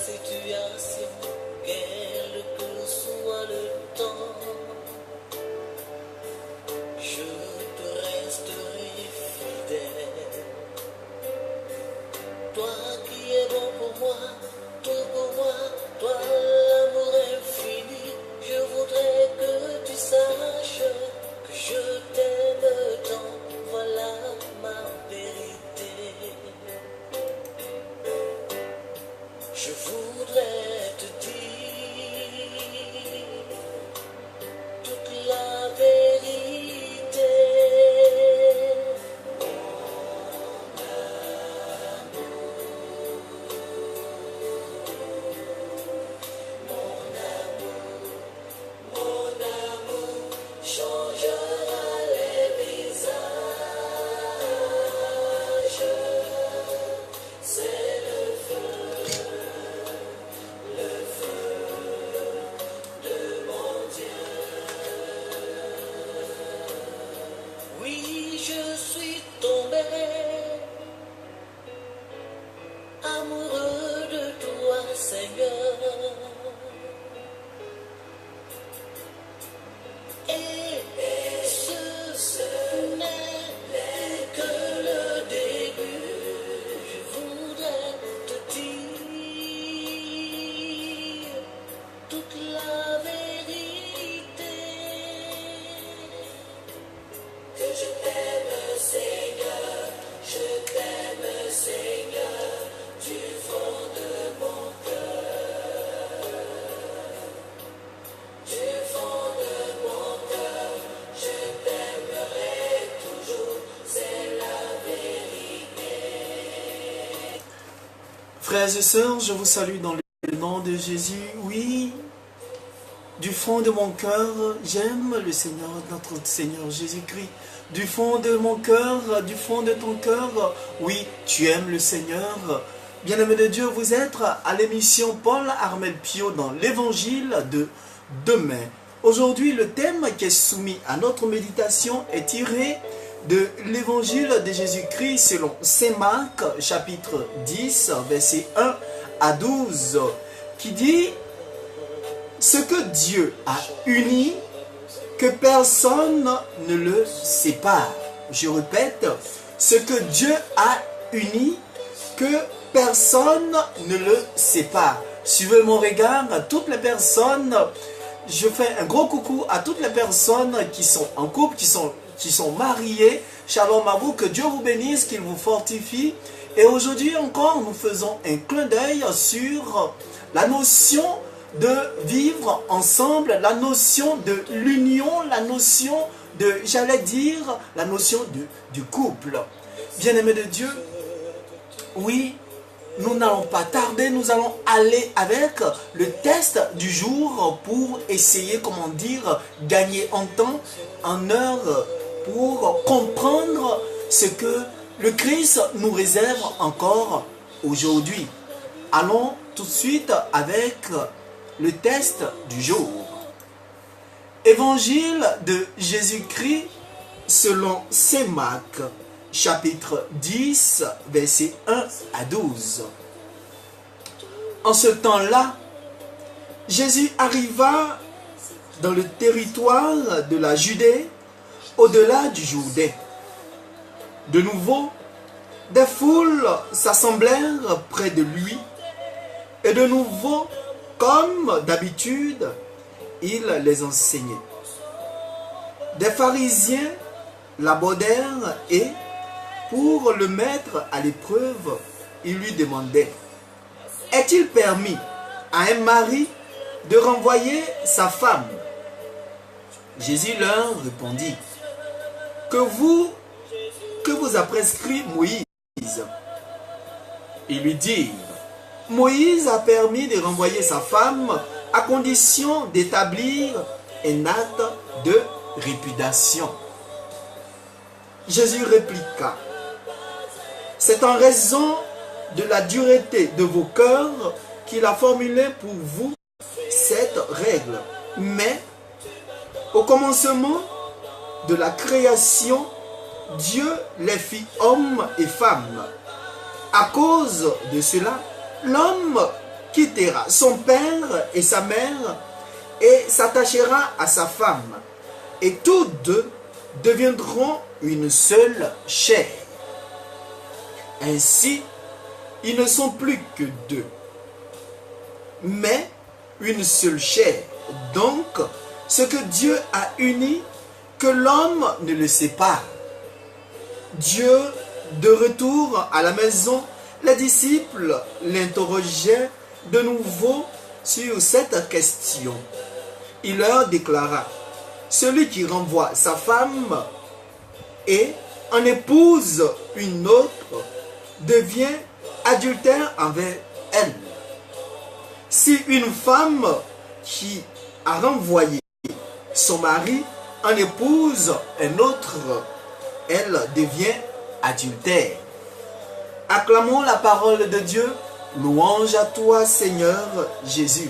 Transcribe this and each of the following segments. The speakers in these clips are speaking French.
situation, quel que soit le temps, je te resterai fidèle. Toi qui es bon pour moi, tout pour moi, toi l'amour infini, je voudrais que tu saches que je t'aime tant, voilà ma vérité. Je voudrais te dire toute la vérité. Mon amour changera les visages. C'est le feu de mon Dieu. Oui, je suis tombé amoureux de toi, Seigneur. Et ce n'est que le début. Je voudrais te dire toute la vérité. Que je t'aime, Seigneur, je t'aime, Seigneur, du fond de mon cœur. Du fond de mon cœur, je t'aimerai toujours, c'est la vérité. Frères et sœurs, je vous salue dans le nom de Jésus. Oui, du fond de mon cœur, j'aime le Seigneur, notre Seigneur Jésus-Christ. Du fond de mon cœur, du fond de ton cœur, oui, tu aimes le Seigneur. Bien-aimés de Dieu, vous êtes à l'émission Paul Armel Pio dans l'évangile de demain. Aujourd'hui, le thème qui est soumis à notre méditation est tiré de l'évangile de Jésus-Christ selon Saint Marc, chapitre 10, versets 1 à 12, qui dit « Ce que Dieu a uni, que personne ne le sépare. » Je répète, « Ce que Dieu a uni, que personne ne le sépare. » Suivez mon regard, toutes les personnes, je fais un gros coucou à toutes les personnes qui sont en couple, qui sont mariées. Shalom à vous, que Dieu vous bénisse, qu'il vous fortifie. Et aujourd'hui encore, nous faisons un clin d'œil sur la notion de vivre ensemble, la notion de l'union, la notion de, j'allais dire, la notion du couple. Bien-aimés de Dieu, oui, nous n'allons pas tarder, nous allons aller avec le test du jour pour essayer, comment dire, gagner en temps, en heure, pour comprendre ce que le Christ nous réserve encore aujourd'hui. Allons tout de suite avec le test du jour. Évangile de Jésus-Christ selon Saint Marc, chapitre 10, versets 1 à 12. En ce temps-là, Jésus arriva dans le territoire de la Judée, au-delà du Jourdain. De nouveau, des foules s'assemblèrent près de lui, et de nouveau, comme d'habitude, il les enseignait. Des pharisiens l'abordèrent et, pour le mettre à l'épreuve, ils lui demandaient: est-il permis à un mari de renvoyer sa femme? Jésus leur répondit: que vous a prescrit Moïse? Ils lui dirent: Moïse a permis de renvoyer sa femme à condition d'établir un acte de répudiation. Jésus répliqua: c'est en raison de la dureté de vos cœurs qu'il a formulé pour vous cette règle. Mais au commencement de la création, Dieu les fit hommes et femmes. À cause de cela, l'homme quittera son père et sa mère et s'attachera à sa femme. Et tous deux deviendront une seule chair. Ainsi, ils ne sont plus que deux, mais une seule chair. Donc, ce que Dieu a uni, que l'homme ne le sépare. Dieu, de retour à la maison, les disciples l'interrogeaient de nouveau sur cette question. Il leur déclara, celui qui renvoie sa femme et en épouse une autre devient adultère envers elle. Si une femme qui a renvoyé son mari en épouse un autre, elle devient adultère. Acclamons la parole de Dieu. Louange à toi, Seigneur Jésus.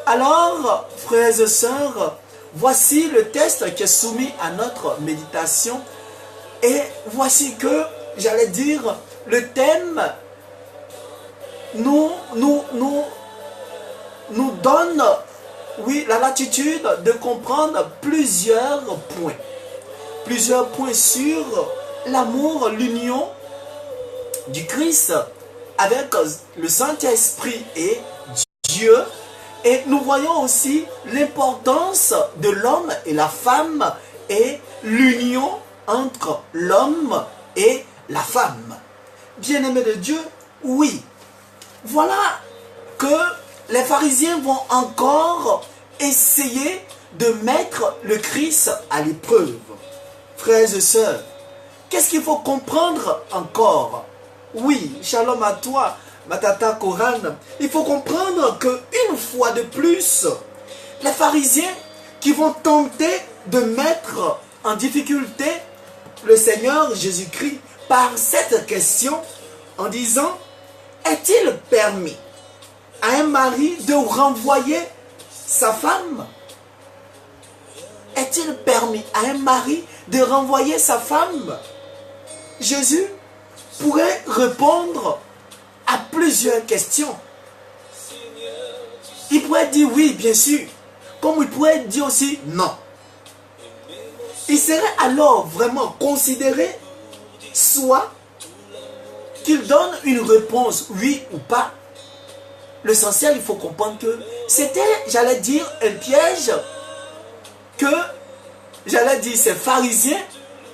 Alors, frères et sœurs, voici le texte qui est soumis à notre méditation. Et voici que, j'allais dire, le thème nous donne, oui, la latitude de comprendre plusieurs points. Plusieurs points sur l'amour, l'union du Christ avec le Saint-Esprit et Dieu. Et nous voyons aussi l'importance de l'homme et la femme et l'union entre l'homme et la femme. Bien-aimés de Dieu, oui. Voilà que les pharisiens vont encore essayer de mettre le Christ à l'épreuve. Frères et sœurs, qu'est-ce qu'il faut comprendre encore? Oui, shalom à toi, ma tata Coran. Il faut comprendre qu'une fois de plus, les pharisiens qui vont tenter de mettre en difficulté le Seigneur Jésus-Christ par cette question en disant, est-il permis à un mari de renvoyer sa femme? Est-il permis à un mari de renvoyer sa femme? Jésus pourrait répondre à plusieurs questions. Il pourrait dire oui, bien sûr, comme il pourrait dire aussi non. Il serait alors vraiment considéré soit qu'il donne une réponse oui ou pas. L'essentiel, il faut comprendre que c'était, j'allais dire, un piège que, j'allais dire, ces pharisiens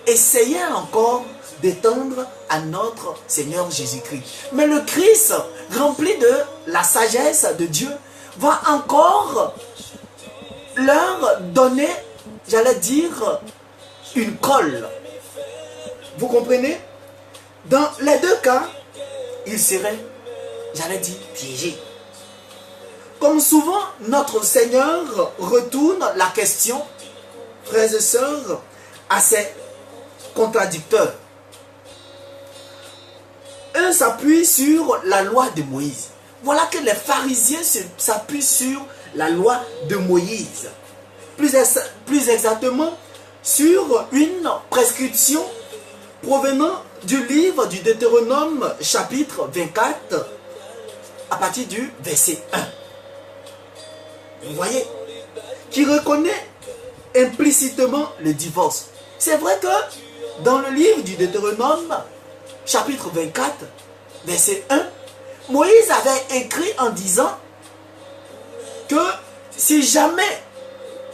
essayaient encore d'étendre à notre Seigneur Jésus-Christ. Mais le Christ, rempli de la sagesse de Dieu, va encore leur donner, j'allais dire, une colle. Vous comprenez? Dans les deux cas, il serait, j'allais dire, piégé. Comme souvent, notre Seigneur retourne la question, frères et sœurs, à ses contradicteurs. Eux s'appuient sur la loi de Moïse. Voilà que les pharisiens s'appuient sur la loi de Moïse. Plus exactement, sur une prescription provenant du livre du Deutéronome chapitre 24 à partir du verset 1. Vous voyez, qui reconnaît implicitement le divorce. C'est vrai que dans le livre du Deutéronome chapitre 24 verset 1, Moïse avait écrit en disant que si jamais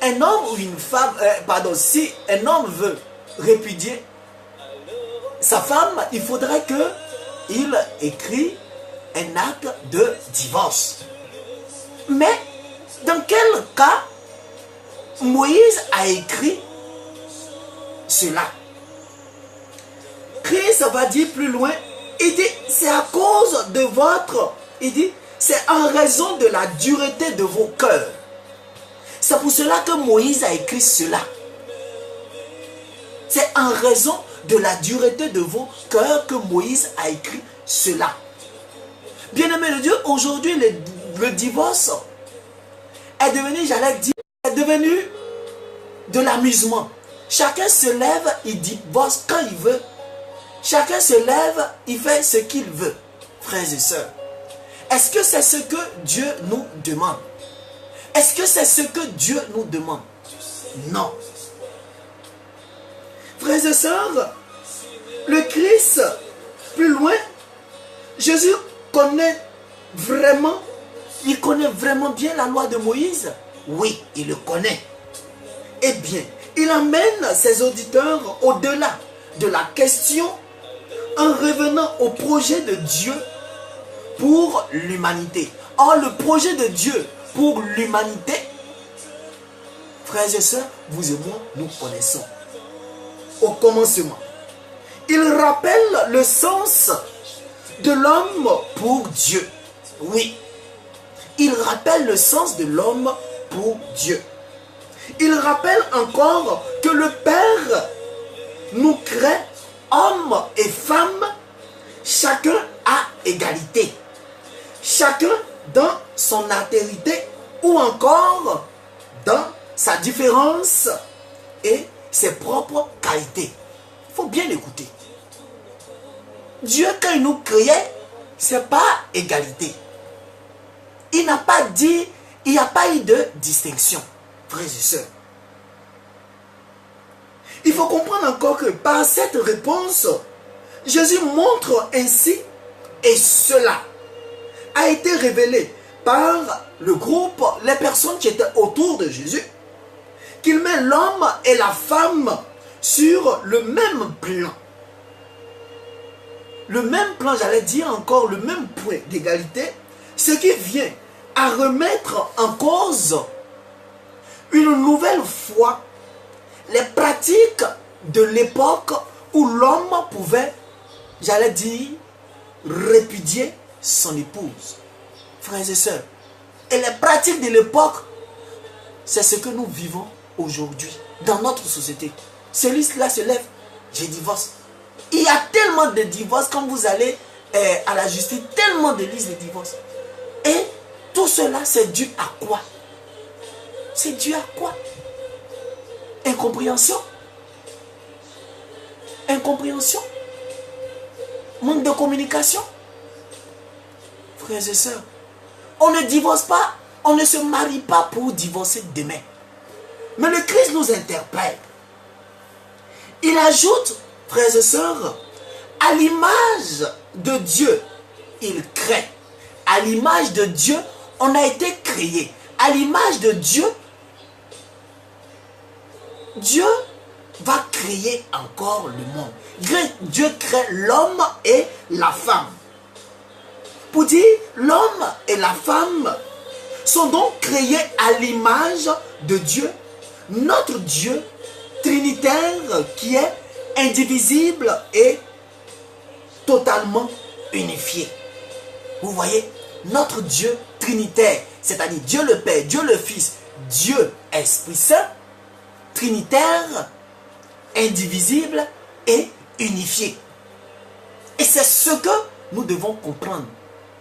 un homme ou une femme, si un homme veut répudier sa femme, il faudrait qu'il écrit un acte de divorce. Mais dans quel cas Moïse a écrit cela? Christ va dire plus loin, il dit, c'est à cause de votre, il dit, c'est en raison de la dureté de vos cœurs. C'est pour cela que Moïse a écrit cela. C'est en raison de la dureté de vos cœurs que Moïse a écrit cela. Bien-aimé de Dieu, aujourd'hui, le divorce est devenu, j'allais dire, est devenu de l'amusement. Chacun se lève, il divorce quand il veut. Chacun se lève, il fait ce qu'il veut, frères et sœurs. Est-ce que c'est ce que Dieu nous demande? Est-ce que c'est ce que Dieu nous demande? Non. Frères et sœurs, le Christ, plus loin, Jésus connaît vraiment, il connaît vraiment bien la loi de Moïse. Oui, il le connaît. Eh bien, il amène ses auditeurs au-delà de la question en revenant au projet de Dieu pour l'humanité. Or, le projet de Dieu pour l'humanité, frères et sœurs, vous et moi, nous connaissons. Au commencement, il rappelle le sens de l'homme pour Dieu. Oui, il rappelle le sens de l'homme pour Dieu. Il rappelle encore que le Père nous crée hommes et femmes, chacun à égalité. Chacun dans son altérité ou encore dans sa différence et ses propres qualités. Il faut bien écouter. Dieu, quand il nous créait, ce n'est pas égalité. Il n'a pas dit, il n'y a pas eu de distinction, frères et sœurs. Il faut comprendre encore que par cette réponse, Jésus montre ainsi, et cela a été révélé par le groupe, les personnes qui étaient autour de Jésus, qu'il met l'homme et la femme sur le même plan. Le même plan, j'allais dire encore, le même point d'égalité, ce qui vient à remettre en cause une nouvelle fois les pratiques de l'époque où l'homme pouvait, j'allais dire, répudier son épouse. Frères et sœurs, et les pratiques de l'époque, c'est ce que nous vivons aujourd'hui dans notre société. Celui-là se lève, je divorce. Il y a tellement de divorces quand vous allez à la justice, tellement de listes de divorces. Et tout cela, c'est dû à quoi? C'est dû à quoi? Incompréhension. Incompréhension. Manque de communication. Frères et sœurs, on ne divorce pas, on ne se marie pas pour divorcer demain. Mais le Christ nous interpelle. Il ajoute, frères et sœurs, à l'image de Dieu, il crée. À l'image de Dieu, on a été créé. À l'image de Dieu, Dieu va créer encore le monde. Dieu crée l'homme et la femme. Pour dire, l'homme et la femme sont donc créés à l'image de Dieu, notre Dieu trinitaire qui est indivisible et totalement unifié. Vous voyez, notre Dieu trinitaire, c'est-à-dire Dieu le Père, Dieu le Fils, Dieu Esprit Saint, trinitaire, indivisible et unifié. Et c'est ce que nous devons comprendre.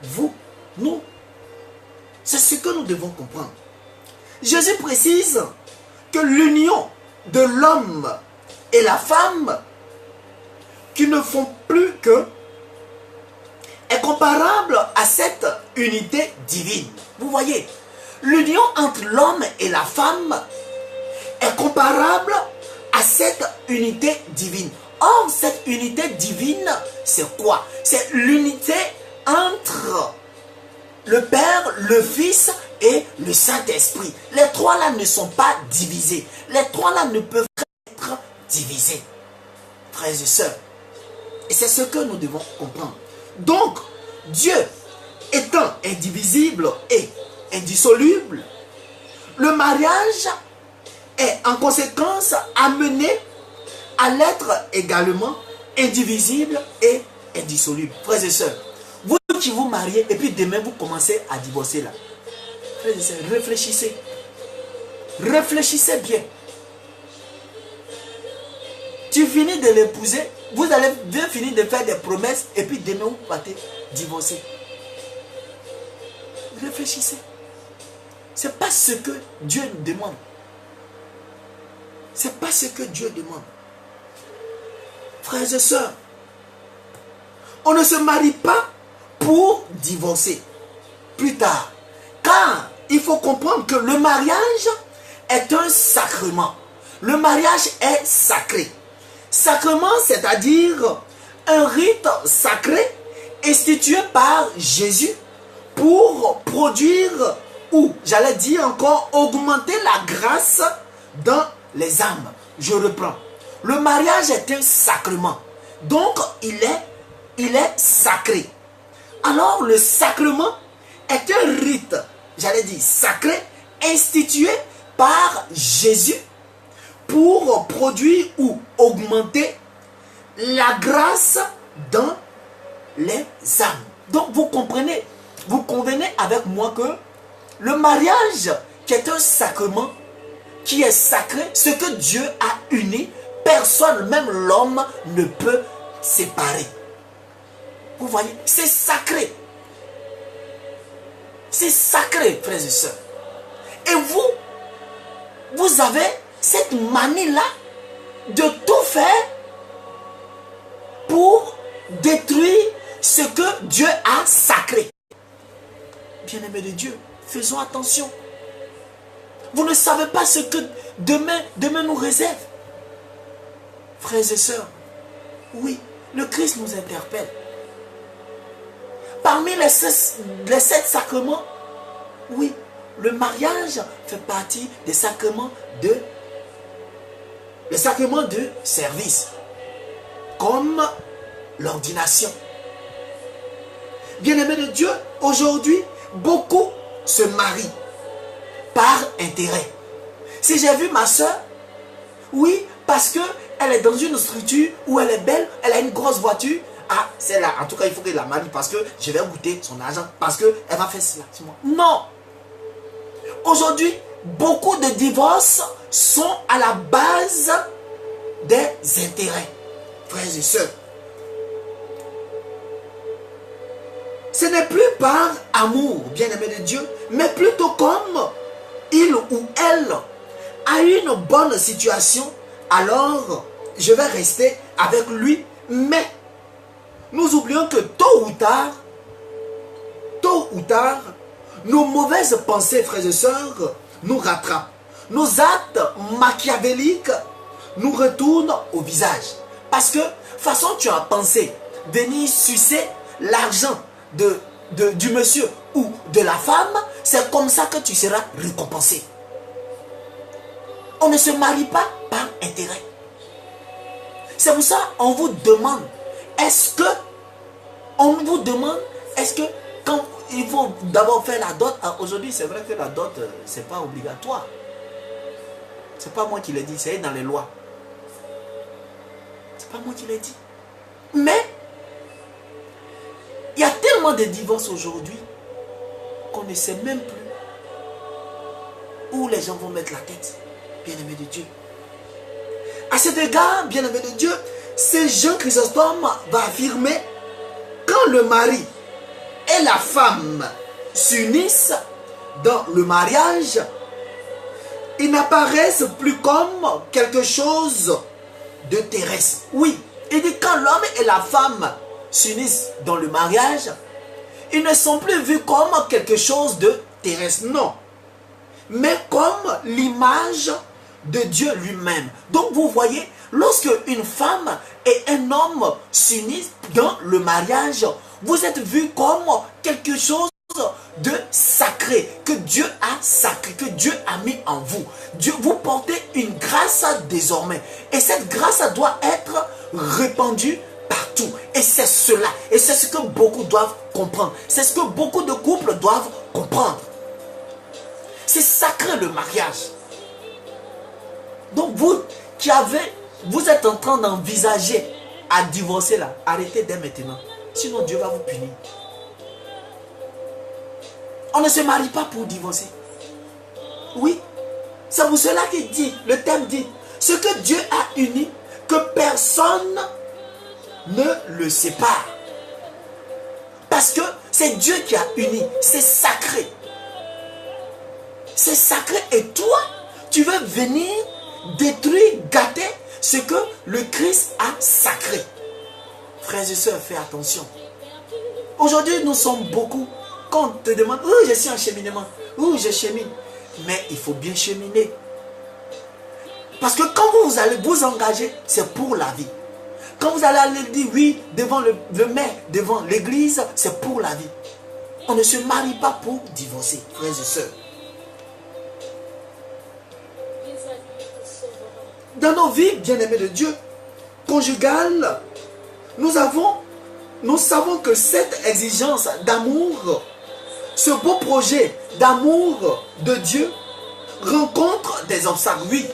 Vous, nous, c'est ce que nous devons comprendre. Jésus précise que l'union de l'homme et la femme qui ne font plus que est comparable à cette unité divine. Vous voyez, l'union entre l'homme et la femme est comparable à cette unité divine. Or, cette unité divine, c'est quoi? C'est l'unité entre le Père, le Fils et le Saint-Esprit. Les trois là ne sont pas divisés. Les trois là ne peuvent pas être divisés. Frères et sœurs. Et c'est ce que nous devons comprendre. Donc, Dieu étant indivisible et indissoluble, le mariage est en conséquence amené à l'être également indivisible et indissoluble. Frères et sœurs, vous qui vous mariez et puis demain vous commencez à divorcer là. Frères et sœurs, réfléchissez. Réfléchissez bien. Tu finis de l'épouser, vous allez bien finir de faire des promesses et puis demain vous partez divorcer. Réfléchissez. Ce n'est pas ce que Dieu demande. Ce n'est pas ce que Dieu demande. Frères et sœurs, on ne se marie pas pour divorcer. plus tard. Car il faut comprendre que le mariage est un sacrement. Le mariage est sacré. Sacrement, c'est-à-dire un rite sacré institué par Jésus pour produire, ou j'allais dire encore, augmenter la grâce dans les âmes. Je reprends. Le mariage est un sacrement. Donc, il est sacré. Alors, le sacrement est un rite, j'allais dire sacré, institué par Jésus pour produire ou augmenter la grâce dans les âmes. Donc, vous comprenez, vous convenez avec moi que le mariage, qui est un sacrement, qui est sacré, ce que Dieu a uni, personne, même l'homme, ne peut séparer. Vous voyez, c'est sacré. C'est sacré, frères et sœurs. Et vous avez cette manie-là de tout faire pour détruire ce que Dieu a sacré. Bien-aimés de Dieu, faisons attention. Vous ne savez pas ce que demain nous réserve. Frères et sœurs, oui, le Christ nous interpelle. Parmi les sept sacrements, oui, le mariage fait partie des sacrements de service, comme l'ordination. Bien-aimés de Dieu, aujourd'hui, beaucoup se marient par intérêt. Si j'ai vu ma soeur, oui, parce qu'elle est dans une structure où elle est belle, elle a une grosse voiture. Ah, c'est là. En tout cas, il faut qu'elle la marie parce que je vais goûter son argent. Parce qu'elle va faire cela. Non. Aujourd'hui, beaucoup de divorces sont à la base des intérêts. Frères et sœurs. Ce n'est plus par amour, bien-aimé de Dieu, mais plutôt comme il ou elle a une bonne situation, alors je vais rester avec lui, mais nous oublions que tôt ou tard, nos mauvaises pensées, frères et sœurs, nous rattrapent. Nos actes machiavéliques nous retournent au visage. Parce que, façon tu as pensé venir sucer l'argent du monsieur ou de la femme, c'est comme ça que tu seras récompensé. On ne se marie pas par intérêt. C'est pour ça qu'on vous demande, est-ce que quand il faut d'abord faire la dot, aujourd'hui c'est vrai que la dot, c'est pas obligatoire. C'est pas moi qui l'ai dit, c'est dans les lois. C'est pas moi qui l'ai dit. Mais il y a tellement de divorces aujourd'hui qu'on ne sait même plus où les gens vont mettre la tête, bien-aimés de Dieu. À cet égard, bien-aimés de Dieu, Saint Jean Chrysostome va affirmer, quand le mari et la femme s'unissent dans le mariage, ils n'apparaissent plus comme quelque chose de terrestre. Oui, il dit quand l'homme et la femme s'unissent dans le mariage, ils ne sont plus vus comme quelque chose de terrestre, non, mais comme l'image de Dieu lui-même. Donc vous voyez, lorsque une femme et un homme s'unissent dans le mariage, vous êtes vus comme quelque chose de sacré, que Dieu a sacré, que Dieu a mis en vous. Dieu, vous portez une grâce désormais. Et cette grâce doit être répandue partout. Et c'est cela. Et c'est ce que beaucoup doivent comprendre. C'est ce que beaucoup de couples doivent comprendre. C'est sacré le mariage. Donc vous êtes en train d'envisager à divorcer là, arrêtez dès maintenant. Sinon Dieu va vous punir. On ne se marie pas pour divorcer. Oui, c'est pour cela qu'il dit, le thème dit, ce que Dieu a uni, que personne ne le sépare. Parce que c'est Dieu qui a uni, c'est sacré. C'est sacré et toi, tu veux venir détruire, gâter ce que le Christ a sacré. Frères et sœurs, faites attention. Aujourd'hui, nous sommes beaucoup quand on te demande, oh, je suis en cheminement, oh, je chemine. Mais il faut bien cheminer. Parce que quand vous allez vous engager, c'est pour la vie. Quand vous allez aller dire oui devant le maire, devant l'église, c'est pour la vie. On ne se marie pas pour divorcer, frères et sœurs. Dans nos vies, bien-aimés de Dieu, conjugales, nous savons que cette exigence d'amour, ce beau projet d'amour de Dieu rencontre des obstacles. Oui,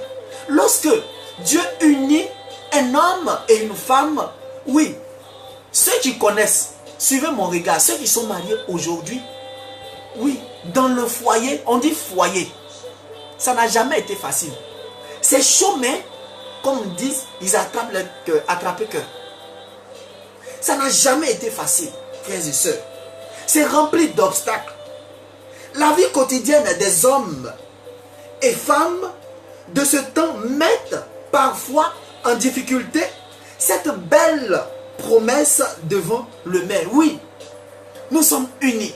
lorsque Dieu unit un homme et une femme, oui, ceux qui connaissent, suivez mon regard, ceux qui sont mariés aujourd'hui, oui, dans le foyer, on dit foyer, ça n'a jamais été facile. C'est chaud, mais comme ils disent, ils attrapent le cœur, attrapent cœur. Ça n'a jamais été facile, frères et sœurs. C'est rempli d'obstacles. La vie quotidienne des hommes et femmes de ce temps mettent parfois en difficulté cette belle promesse devant le maire. Oui, nous sommes unis.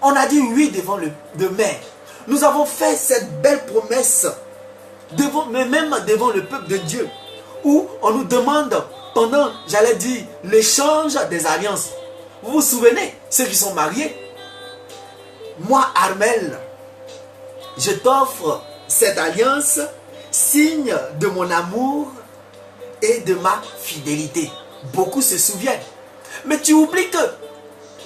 On a dit oui devant le maire. Nous avons fait cette belle promesse mais même devant le peuple de Dieu, où on nous demande pendant, j'allais dire, l'échange des alliances. Vous vous souvenez, ceux qui sont mariés, moi, Armel, je t'offre cette alliance, signe de mon amour et de ma fidélité. Beaucoup se souviennent. Mais tu oublies que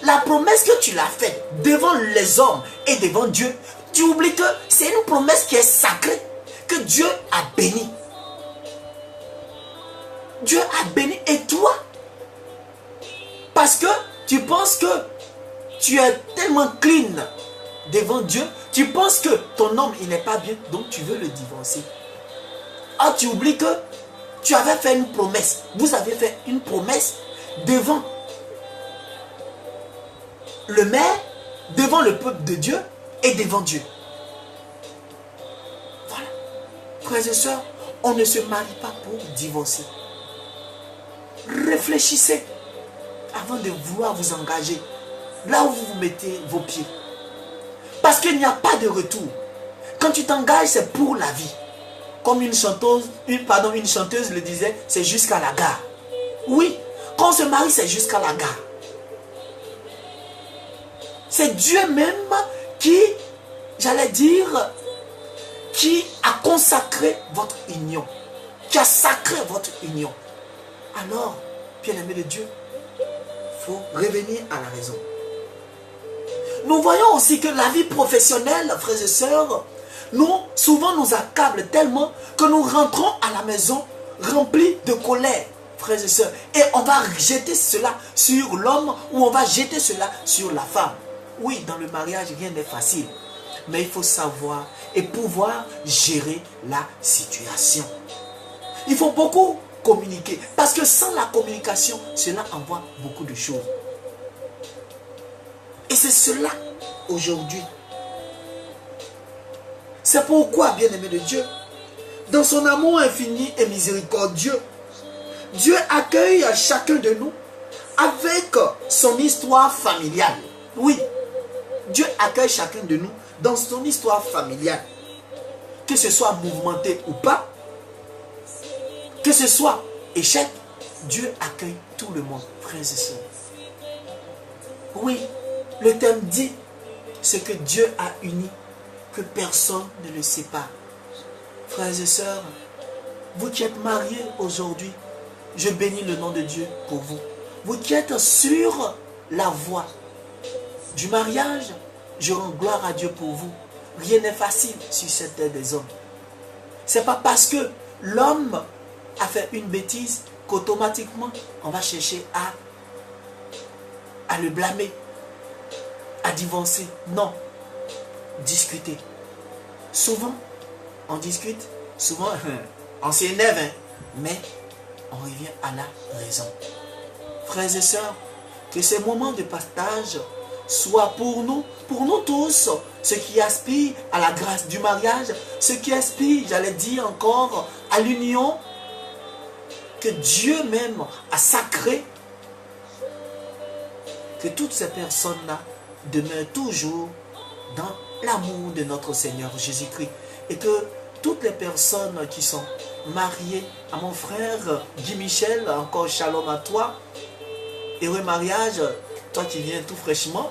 la promesse que tu l'as faite devant les hommes et devant Dieu, tu oublies que c'est une promesse qui est sacrée, que Dieu a béni. Dieu a béni. Et toi, parce que tu penses que tu es tellement clean devant Dieu, tu penses que ton homme, il n'est pas bien, donc tu veux le divorcer. Ah, tu oublies que tu avais fait une promesse. Vous avez fait une promesse devant le maire, devant le peuple de Dieu et devant Dieu. Voilà. Frères et sœurs, on ne se marie pas pour divorcer. Réfléchissez avant de vouloir vous engager là où vous mettez vos pieds. Parce qu'il n'y a pas de retour. Quand tu t'engages, c'est pour la vie. Comme une chanteuse le disait, c'est jusqu'à la gare. Oui, quand on se marie, c'est jusqu'à la gare. C'est Dieu même qui, j'allais dire, qui a consacré votre union, qui a sacré votre union. Alors, bien-aimé de Dieu, il faut revenir à la raison. Nous voyons aussi que la vie professionnelle, frères et sœurs, souvent nous accable tellement que nous rentrons à la maison remplis de colère, frères et sœurs. Et on va jeter cela sur l'homme ou on va jeter cela sur la femme. Oui, dans le mariage, rien n'est facile. Mais il faut savoir et pouvoir gérer la situation. Il faut beaucoup communiquer. Parce que sans la communication, cela envoie beaucoup de choses. Et c'est cela aujourd'hui. C'est pourquoi, bien-aimé de Dieu, dans son amour infini et miséricordieux, Dieu accueille chacun de nous avec son histoire familiale. Oui, Dieu accueille chacun de nous dans son histoire familiale. Que ce soit mouvementé ou pas, que ce soit échec, Dieu accueille tout le monde, frères et sœurs. Oui, le thème dit ce que Dieu a uni, que personne ne le sépare. Frères et sœurs, vous qui êtes mariés aujourd'hui, je bénis le nom de Dieu pour vous. Vous qui êtes sur la voie du mariage, je rends gloire à Dieu pour vous. Rien n'est facile sur cette terre des hommes. Ce n'est pas parce que l'homme a fait une bêtise qu'automatiquement on va chercher à le blâmer, à divorcer. Non, discuter. Souvent, on discute, souvent, on s'énerve, mais on revient à la raison. Frères et sœurs, que ces moments de partage soient pour nous tous, ceux qui aspirent à la grâce du mariage, ceux qui aspirent, j'allais dire encore, à l'union que Dieu même a sacré, que toutes ces personnes-là demeure toujours dans l'amour de notre Seigneur Jésus-Christ. Et que toutes les personnes qui sont mariées, à mon frère Guy Michel, encore shalom à toi, heureux mariage, toi qui viens tout fraîchement,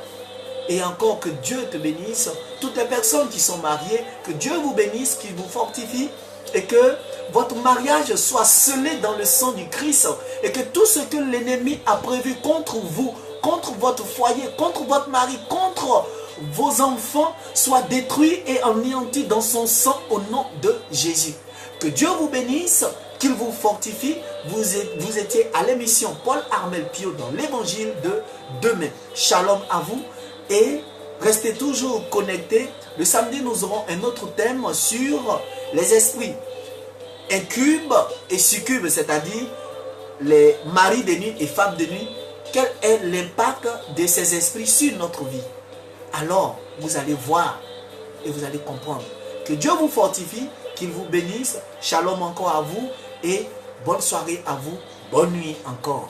et encore que Dieu te bénisse. Toutes les personnes qui sont mariées, que Dieu vous bénisse, qu'il vous fortifie, et que votre mariage soit scellé dans le sang du Christ, et que tout ce que l'ennemi a prévu contre vous, contre votre foyer, contre votre mari, contre vos enfants, soit détruit et anéanti dans son sang au nom de Jésus. Que Dieu vous bénisse, qu'il vous fortifie. Vous étiez à l'émission Paul Armel Pio dans l'évangile de demain. Shalom à vous et restez toujours connectés. Le samedi, nous aurons un autre thème sur les esprits incubes et succubes, c'est-à-dire les maris de nuit et femmes de nuit. Quel est l'impact de ces esprits sur notre vie? Alors, vous allez voir et vous allez comprendre. Que Dieu vous fortifie, qu'il vous bénisse. Shalom encore à vous et bonne soirée à vous. Bonne nuit encore.